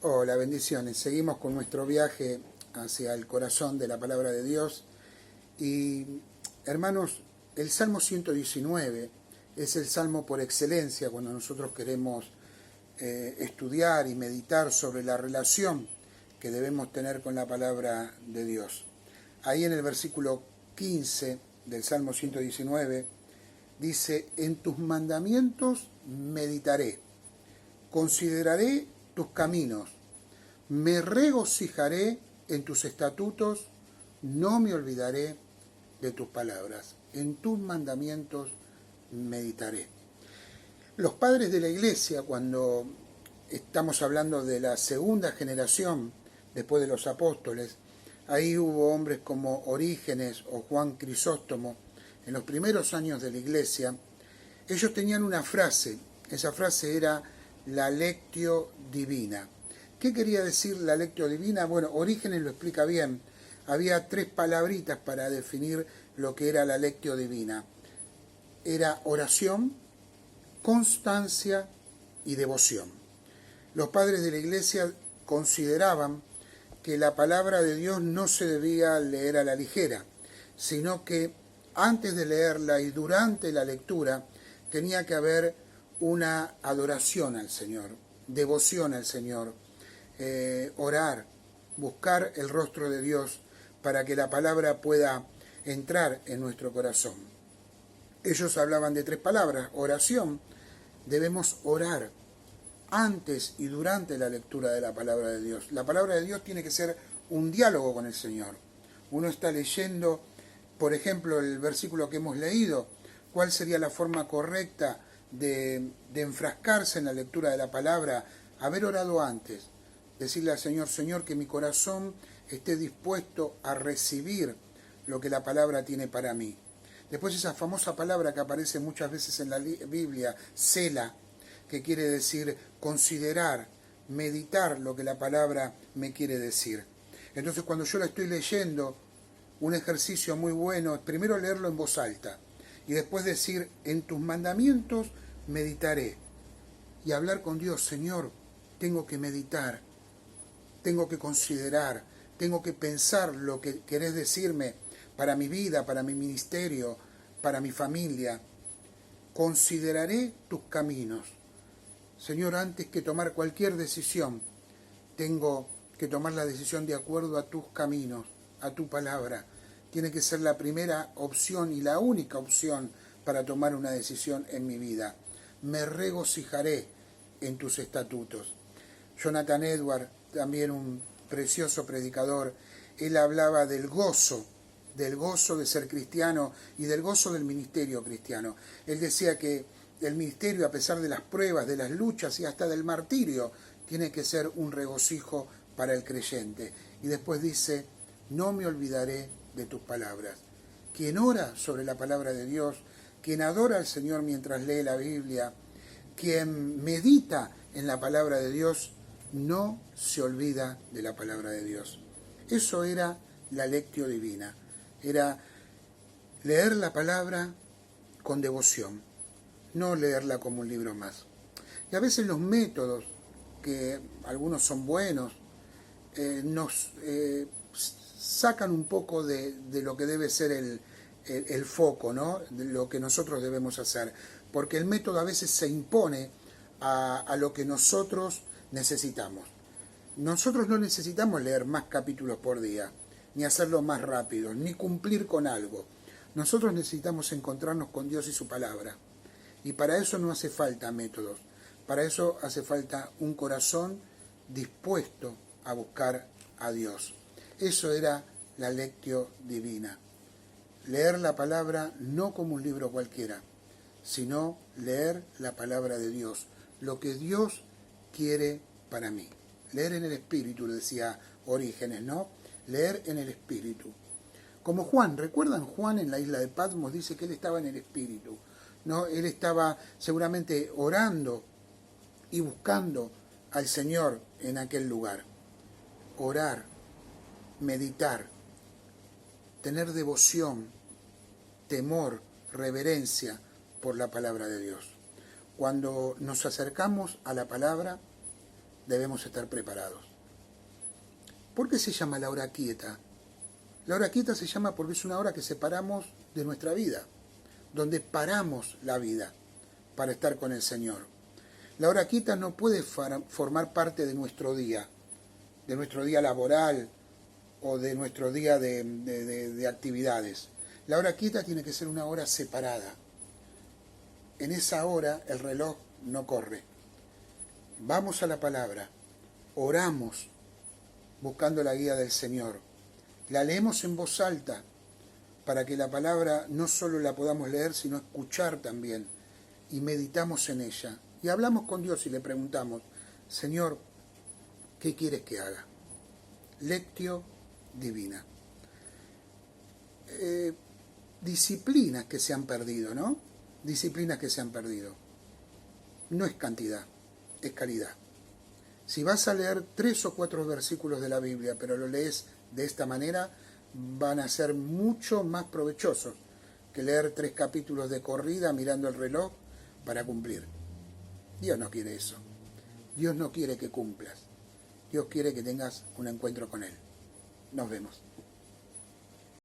Hola, bendiciones. Seguimos con nuestro viaje hacia el corazón de la palabra de Dios. Y hermanos, el Salmo 119 es el salmo por excelencia cuando nosotros queremos estudiar y meditar sobre la relación que debemos tener con la palabra de Dios. Ahí en el versículo 15 del Salmo 119 dice: en tus mandamientos meditaré, consideraré tus caminos, me regocijaré en tus estatutos, no me olvidaré de tus palabras. En tus mandamientos meditaré. Los padres de la iglesia, cuando estamos hablando de la segunda generación después de los apóstoles, ahí hubo hombres como Orígenes o Juan Crisóstomo, en los primeros años de la iglesia. Ellos tenían una frase, esa frase era la lectio divina. ¿Qué quería decir la lectio divina? Bueno, Orígenes lo explica bien. Había tres palabritas para definir lo que era la lectio divina. Era oración, constancia y devoción. Los padres de la iglesia consideraban que la palabra de Dios no se debía leer a la ligera, sino que antes de leerla y durante la lectura tenía que haber una adoración al Señor, devoción al Señor, orar, buscar el rostro de Dios para que la palabra pueda entrar en nuestro corazón. Ellos hablaban de tres palabras: oración, debemos orar antes y durante la lectura de la palabra de Dios. La palabra de Dios tiene que ser un diálogo con el Señor. Uno está leyendo, por ejemplo, el versículo que hemos leído. ¿Cuál sería la forma correcta de enfrascarse en la lectura de la palabra? Haber orado antes. Decirle al Señor: Señor, que mi corazón esté dispuesto a recibir lo que la palabra tiene para mí. Después esa famosa palabra que aparece muchas veces en la Biblia, sela, que quiere decir considerar, meditar lo que la palabra me quiere decir. Entonces, cuando yo la estoy leyendo, un ejercicio muy bueno es primero leerlo en voz alta y después decir: en tus mandamientos meditaré. Y hablar con Dios: Señor, tengo que meditar, tengo que considerar, tengo que pensar lo que querés decirme para mi vida, para mi ministerio, para mi familia. Consideraré tus caminos. Señor, antes que tomar cualquier decisión, tengo que tomar la decisión de acuerdo a tus caminos, a tu palabra. Tiene que ser la primera opción y la única opción para tomar una decisión en mi vida. Me regocijaré en tus estatutos. Jonathan Edwards, también un precioso predicador, él hablaba del gozo de ser cristiano y del gozo del ministerio cristiano. Él decía que el ministerio, a pesar de las pruebas, de las luchas y hasta del martirio, tiene que ser un regocijo para el creyente. Y después dice: no me olvidaré de tus palabras. Quien ora sobre la palabra de Dios, quien adora al Señor mientras lee la Biblia, quien medita en la palabra de Dios, no se olvida de la palabra de Dios. Eso era la lectio divina. Era leer la palabra con devoción, no leerla como un libro más. Y a veces los métodos, que algunos son buenos, nos sacan un poco de lo que debe ser el foco, ¿no? De lo que nosotros debemos hacer. Porque el método a veces se impone a lo que nosotros necesitamos. Nosotros no necesitamos leer más capítulos por día, ni hacerlo más rápido, ni cumplir con algo. Nosotros necesitamos encontrarnos con Dios y su palabra. Y para eso no hace falta métodos. Para eso hace falta un corazón dispuesto a buscar a Dios. Eso era la lectio divina. Leer la palabra no como un libro cualquiera, sino leer la palabra de Dios, lo que Dios quiere para mí. Leer en el Espíritu, decía Orígenes, ¿no? Leer en el Espíritu. Como Juan, ¿recuerdan Juan en la isla de Patmos? Dice que él estaba en el Espíritu, ¿no? Él estaba seguramente orando y buscando al Señor en aquel lugar. Orar, meditar, tener devoción, temor, reverencia por la palabra de Dios. Cuando nos acercamos a la palabra, debemos estar preparados. ¿Por qué se llama la hora quieta? La hora quieta se llama porque es una hora que separamos de nuestra vida, donde paramos la vida para estar con el Señor. La hora quieta no puede formar parte de nuestro día laboral o de nuestro día de actividades. La hora quieta tiene que ser una hora separada. En esa hora el reloj no corre. Vamos a la palabra, oramos buscando la guía del Señor. La leemos en voz alta para que la palabra no solo la podamos leer, sino escuchar también. Y meditamos en ella. Y hablamos con Dios y le preguntamos, Señor, ¿qué quieres que haga? Lectio divina. Disciplinas que se han perdido, ¿no? Disciplinas que se han perdido. No es cantidad, es calidad. Si vas a leer 3 o 4 versículos de la Biblia, pero lo lees de esta manera, van a ser mucho más provechosos que leer 3 capítulos de corrida mirando el reloj para cumplir. Dios no quiere eso. Dios no quiere que cumplas. Dios quiere que tengas un encuentro con Él. Nos vemos.